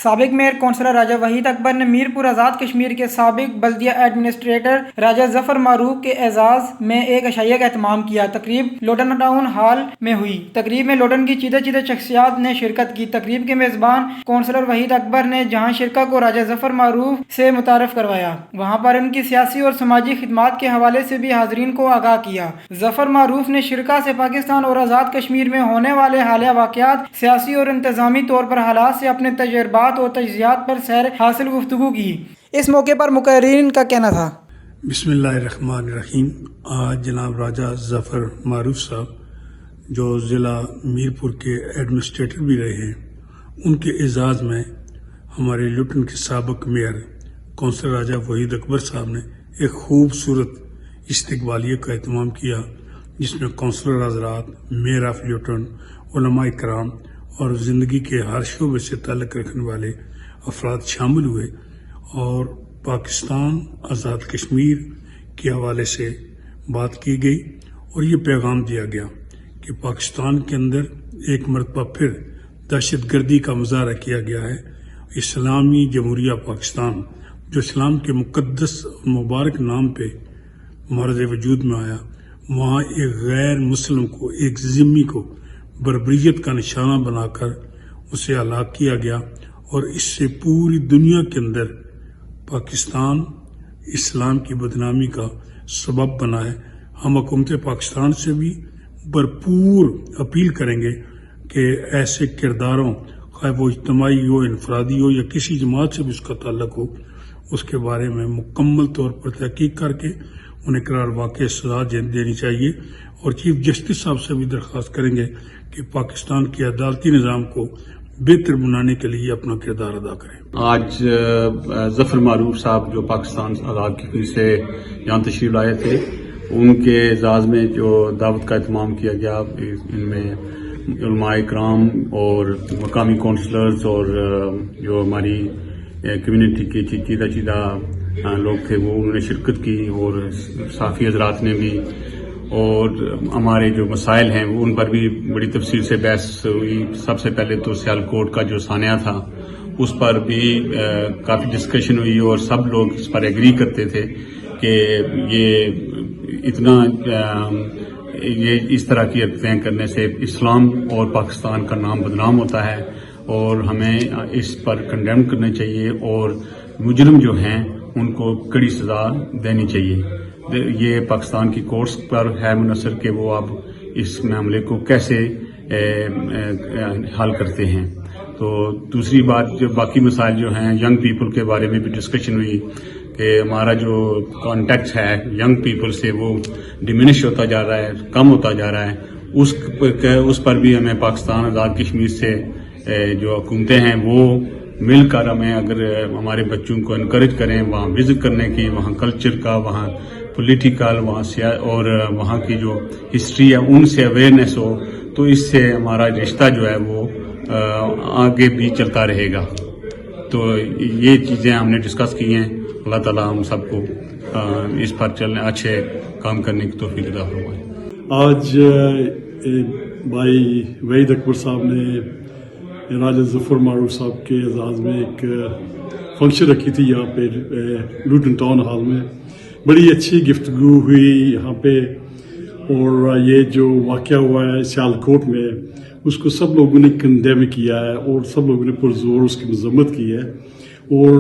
سابق mayor counsellor راجہ وحید اکبر نے میرپور آزاد کشمیر کے سابق بلدیہ ایڈمنسٹریٹر راجہ ظفر معروف کے اعزاز میں ایک عشائیہ کا اہتمام کیا۔ تقریب لوٹن ٹاؤن ہال میں ہوئی۔ تقریب میں لوٹن کی چیدہ شخصیات نے شرکت کی۔ تقریب کے میزبان کونسلر وحید اکبر نے جہاں شرکا کو راجہ ظفر معروف سے متعارف کروایا، وہاں پر ان کی سیاسی اور سماجی خدمات کے حوالے سے بھی حاضرین کو آگاہ کیا۔ ظفر معروف نے شرکا سے پاکستان اور آزاد کشمیر میں ہونے والے حالیہ واقعات، سیاسی اور انتظامی طور پر حالات سے اپنے تجربات اور تجزیات پر سیر حاصل گفتگو کی۔ اس موقع پر مقررین کا کہنا تھا۔ بسم اللہ الرحمن الرحیم۔ آج جناب راجہ ظفر معروف صاحب جو ضلع میرپور کے ایڈمنسٹریٹر بھی رہے ہیں، ان کے اعزاز میں ہمارے لوٹن کے سابق میئر کونسلر راجہ وحید اکبر صاحب نے ایک خوبصورت استقبالیہ کا اہتمام کیا، جس میں کونسلر حضرات، میئر آف لوٹن، علماء کرام اور زندگی کے ہر شعبے سے تعلق رکھنے والے افراد شامل ہوئے، اور پاکستان آزاد کشمیر کے حوالے سے بات کی گئی اور یہ پیغام دیا گیا کہ پاکستان کے اندر ایک مرتبہ پھر دہشت گردی کا مظاہرہ کیا گیا ہے۔ اسلامی جمہوریہ پاکستان جو اسلام کے مقدس اور مبارک نام پہ معرض وجود میں آیا، وہاں ایک غیر مسلم کو، ایک ذمہ کو بربریت کا نشانہ بنا کر اسے ہلاک کیا گیا، اور اس سے پوری دنیا کے اندر پاکستان اسلام کی بدنامی کا سبب بنا ہے۔ ہم حکومت پاکستان سے بھی بھرپور اپیل کریں گے کہ ایسے کرداروں، خواہ وہ اجتماعی ہو، انفرادی ہو یا کسی جماعت سے بھی اس کا تعلق ہو، اس کے بارے میں مکمل طور پر تحقیق کر کے انہیں قرار واقع سزا دینی چاہیے، اور چیف جسٹس صاحب سے بھی درخواست کریں گے کہ پاکستان کے عدالتی نظام کو بہتر بنانے کے لیے اپنا کردار ادا کریں۔ آج ظفر معروف صاحب جو پاکستان آزاد کشمیر سے یہاں تشریف لائے تھے، ان کے اعزاز میں جو دعوت کا اہتمام کیا گیا، ان میں علماء کرام اور مقامی کونسلرز اور جو ہماری کمیونٹی کے چیدہ لوگ تھے، وہ انہوں نے شرکت کی، اور صحافی حضرات نے بھی، اور ہمارے جو مسائل ہیں ان پر بھی بڑی تفصیل سے بحث ہوئی۔ سب سے پہلے تو سیالکوٹ کا جو سانحہ تھا اس پر بھی کافی ڈسکشن ہوئی، اور سب لوگ اس پر ایگری کرتے تھے کہ یہ اس طرح کی حرکتیں کرنے سے اسلام اور پاکستان کا نام بدنام ہوتا ہے، اور ہمیں اس پر کنڈیم کرنا چاہیے، اور مجرم جو ہیں ان کو کڑی سزا دینی چاہیے۔ یہ پاکستان کی کورٹس پر ہے منحصر کہ وہ اب اس معاملے کو کیسے حل کرتے ہیں۔ تو دوسری بات، جو باقی مسائل جو ہیں، ینگ پیپل کے بارے میں بھی ڈسکشن ہوئی کہ ہمارا جو کانٹیکٹ ہے ینگ پیپل سے وہ ڈیمینش ہوتا جا رہا ہے، کم ہوتا جا رہا ہے۔ اس پر بھی ہمیں پاکستان آزاد کشمیر سے جو حکومتیں ہیں وہ مل کر ہمیں، اگر ہمارے بچوں کو انکریج کریں وہاں وزٹ کرنے کی، وہاں کلچر کا، وہاں پولیٹیکل، وہاں اور وہاں کی جو ہسٹری ہے ان سے اویئرنیس ہو، تو اس سے ہمارا رشتہ جو ہے وہ آگے بھی چلتا رہے گا۔ تو یہ چیزیں ہم نے ڈسکس کی ہیں۔ اللہ تعالیٰ ہم سب کو اس پر چلنے، اچھے کام کرنے کی توفیق عطا فرمائے۔ آج بھائی وحید اکبر صاحب نے راجہ ظفر معروف صاحب کے اعزاز میں ایک فنکشن رکھی تھی یہاں پہ لوٹن ٹاؤن ہال میں۔ بڑی اچھی گفتگو ہوئی یہاں پہ، اور یہ جو واقعہ ہوا ہے سیالکوٹ میں، اس کو سب لوگوں نے کنڈیم کیا ہے، اور سب لوگوں نے پرزور اس کی مذمت کی ہے، اور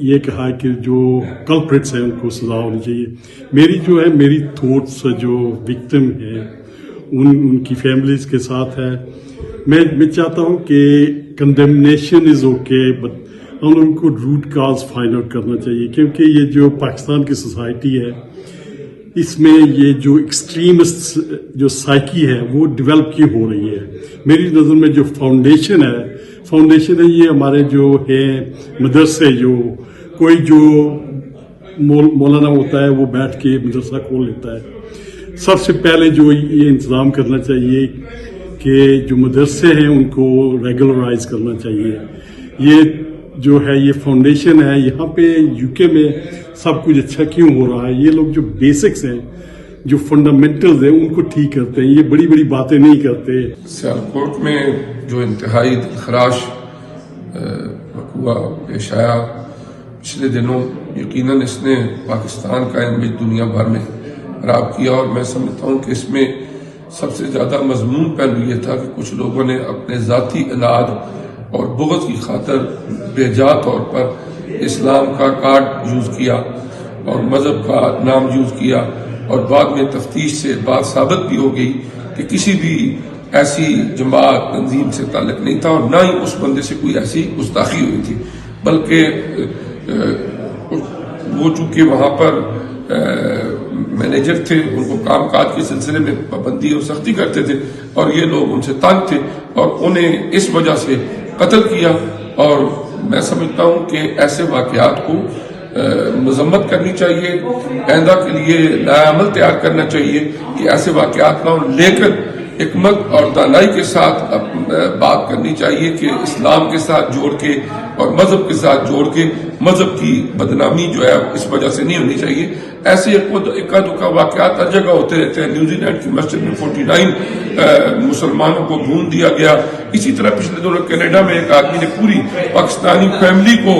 یہ کہا کہ جو کلپریٹس ہیں ان کو سزا ہونی چاہیے۔ میری تھوٹس جو وکٹم ہیں ان کی فیملیز کے ساتھ ہے۔ میں چاہتا ہوں کہ کنڈیمنیشن از اوکے، بٹ ہم لوگوں کو روٹ کاز فائنڈ آؤٹ کرنا چاہیے، کیونکہ یہ جو پاکستان کی سوسائٹی ہے اس میں یہ جو ایکسٹریمسٹ جو سائیکی ہے وہ ڈیولپ کی ہو رہی ہے۔ میری نظر میں جو فاؤنڈیشن ہے یہ ہمارے جو ہے مدرسے، جو کوئی جو مولانا ہوتا ہے وہ بیٹھ کے مدرسہ کھول لیتا ہے۔ سب سے پہلے جو یہ انتظام کرنا چاہیے کہ جو مدرسے ہیں ان کو ریگولرائز کرنا چاہیے۔ یہ جو ہے یہ فاؤنڈیشن ہے، یہاں پہ یو کے میں سب کچھ اچھا کیوں ہو رہا ہے؟ یہ لوگ جو بیسکس ہیں، جو فنڈامنٹلز ہیں ان کو ٹھیک کرتے ہیں، یہ بڑی بڑی باتیں نہیں کرتے۔ سیالکوٹ میں جو انتہائی دلخراش ہوا پیش آیا پچھلے دنوں، یقیناً اس نے پاکستان کا امیج دنیا بھر میں خراب کیا، اور میں سمجھتا ہوں کہ اس میں سب سے زیادہ مضمون پہلو یہ تھا کہ کچھ لوگوں نے اپنے ذاتی اناد اور بغض کی خاطر بے جا طور پر اسلام کا کارڈ یوز کیا اور مذہب کا نام یوز کیا، اور بعد میں تفتیش سے بات ثابت بھی ہو گئی کہ کسی بھی ایسی جماعت تنظیم سے تعلق نہیں تھا، اور نہ ہی اس بندے سے کوئی ایسی گستاخی ہوئی تھی، بلکہ وہ چونکہ وہاں پر مینیجر تھے، ان کو کام کاج کے سلسلے میں پابندی اور سختی کرتے تھے، اور یہ لوگ ان سے تنگ تھے اور انہیں اس وجہ سے قتل کیا۔ اور میں سمجھتا ہوں کہ ایسے واقعات کو مذمت کرنی چاہیے، آئندہ کے لیے نیا عمل تیار کرنا چاہیے کہ ایسے واقعات نہ ہوں، لیکن حکمت اور دانائی کے ساتھ بات کرنی چاہیے کہ اسلام کے ساتھ جوڑ کے اور مذہب کے ساتھ جوڑ کے مذہب کی بدنامی جو ہے اس وجہ سے نہیں ہونی چاہیے۔ ایسے اکا دکا واقعات ہر جگہ ہوتے رہتے ہیں۔ نیوزی لینڈ کی مسجد میں 49 مسلمانوں کو بھون دیا گیا۔ اسی طرح پچھلے دنوں کینیڈا میں ایک آدمی نے پوری پاکستانی فیملی کو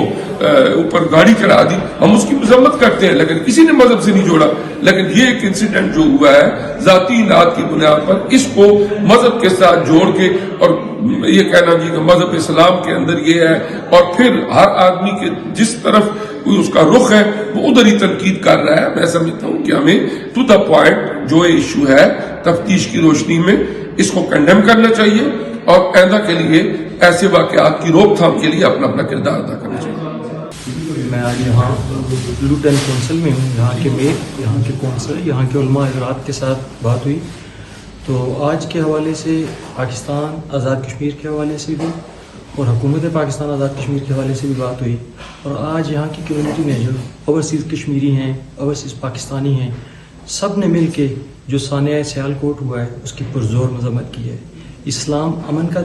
اوپر گاڑی چڑھا دی۔ ہم اس کی مذمت کرتے ہیں لیکن کسی نے مذہب سے نہیں جوڑا، لیکن یہ ایک انسیڈنٹ جو ہوا ہے ذاتی اناد کی بنیاد پر، اس کو مذہب کے ساتھ جوڑ کے اور یہ کہنا جی کہ مذہب اسلام کے اندر یہ ہے، اور پھر ہر آدمی کے جس طرف کوئی اس کا رخ ہے وہ ادھر ہی تنقید کر رہا ہے۔ میں سمجھتا ہوں کہ ہمیں ٹو دا پوائنٹ جو ایشو ہے تفتیش کی روشنی میں اس کو کنڈیم کرنا چاہیے، اور آئندہ کے لیے ایسے واقعات کی روک تھام کے لیے اپنا کردار ادا کرنا چاہیے۔ میں آج یہاں لوٹن کونسل میں ہوں، یہاں کے میئر، یہاں کے کونسل، یہاں کے علماء حضرات کے ساتھ بات ہوئی، تو آج کے حوالے سے پاکستان آزاد کشمیر کے حوالے سے بھی اور حکومت پاکستان آزاد کشمیر کے حوالے سے بھی بات ہوئی، اور آج یہاں کی کمیونٹی میں جو اوورسیز کشمیری ہیں، اوورسیز پاکستانی ہیں، سب نے مل کے جو سانحہ سیالکوٹ ہوا ہے اس کی پرزور مذمت کی ہے۔ اسلام امن کا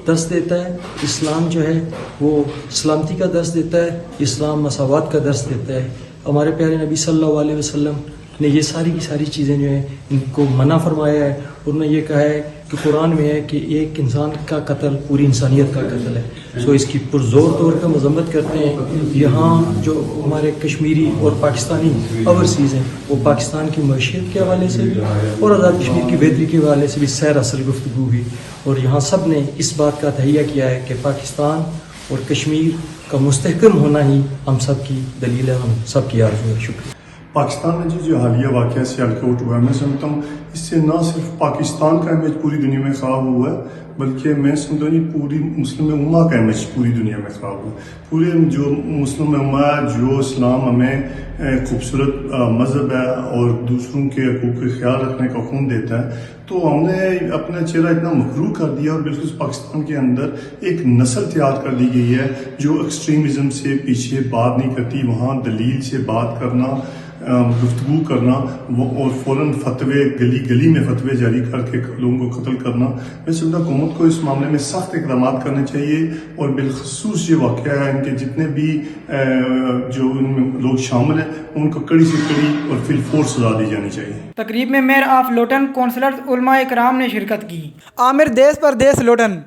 درس دیتا ہے، اسلام جو ہے وہ سلامتی کا درس دیتا ہے، اسلام مساوات کا درس دیتا ہے۔ ہمارے پیارے نبی صلی اللہ علیہ وسلم نے یہ ساری کی ساری چیزیں جو ہیں ان کو منع فرمایا ہے، اور نے یہ کہا ہے کہ قرآن میں ہے کہ ایک انسان کا قتل پوری انسانیت کا قتل ہے۔ سو اس کی پرزور طور پر مذمت کرتے ہیں۔ یہاں جو ہمارے کشمیری اور پاکستانی اوورسیز ہیں وہ پاکستان کی معیشت کے حوالے سے بھی اور آزاد کشمیر کی بہتری کے حوالے سے بھی سیر اصل گفتگو ہوئی، اور یہاں سب نے اس بات کا تہیہ کیا ہے کہ پاکستان اور کشمیر کا مستحکم ہونا ہی ہم سب کی دلیل ہے، ہم سب کی آرزو ہے۔ شکریہ۔ پاکستان میں جو حالیہ واقعہ سیالکوٹ ہوا ہے، میں سمجھتا ہوں اس سے نہ صرف پاکستان کا امیج پوری دنیا میں خراب ہوا ہے، بلکہ میں سمجھتا ہوں پوری مسلم امہ کا امیج پوری دنیا میں خراب ہوا ہے۔ پورے جو مسلم امہ جو اسلام ہمیں خوبصورت مذہب ہے اور دوسروں کے حقوق کا خیال رکھنے کا حکم دیتا ہے، تو ہم نے اپنا چہرہ اتنا مغرور کر دیا، اور بالکل پاکستان کے اندر ایک نسل تیار کر دی گئی ہے جو ایکسٹریمزم سے پیچھے بات نہیں کرتی، وہاں دلیل سے بات کرنا، گفتگو کرنا، اور فوراً فتوے گلی گلی میں فتوے جاری کر کے لوگوں کو قتل کرنا۔ میں سمجھتا حکومت کو اس معاملے میں سخت اقدامات کرنے چاہیے، اور بالخصوص یہ واقعہ ہے ان کے جتنے بھی جو ان میں لوگ شامل ہیں ان کو کڑی سے کڑی اور فی الفور سزا دی جانی چاہیے۔ تقریب میں میئر آف لوٹن، کونسلر، علماء اکرام نے شرکت کی۔ عامر دیس پردیس لوٹن۔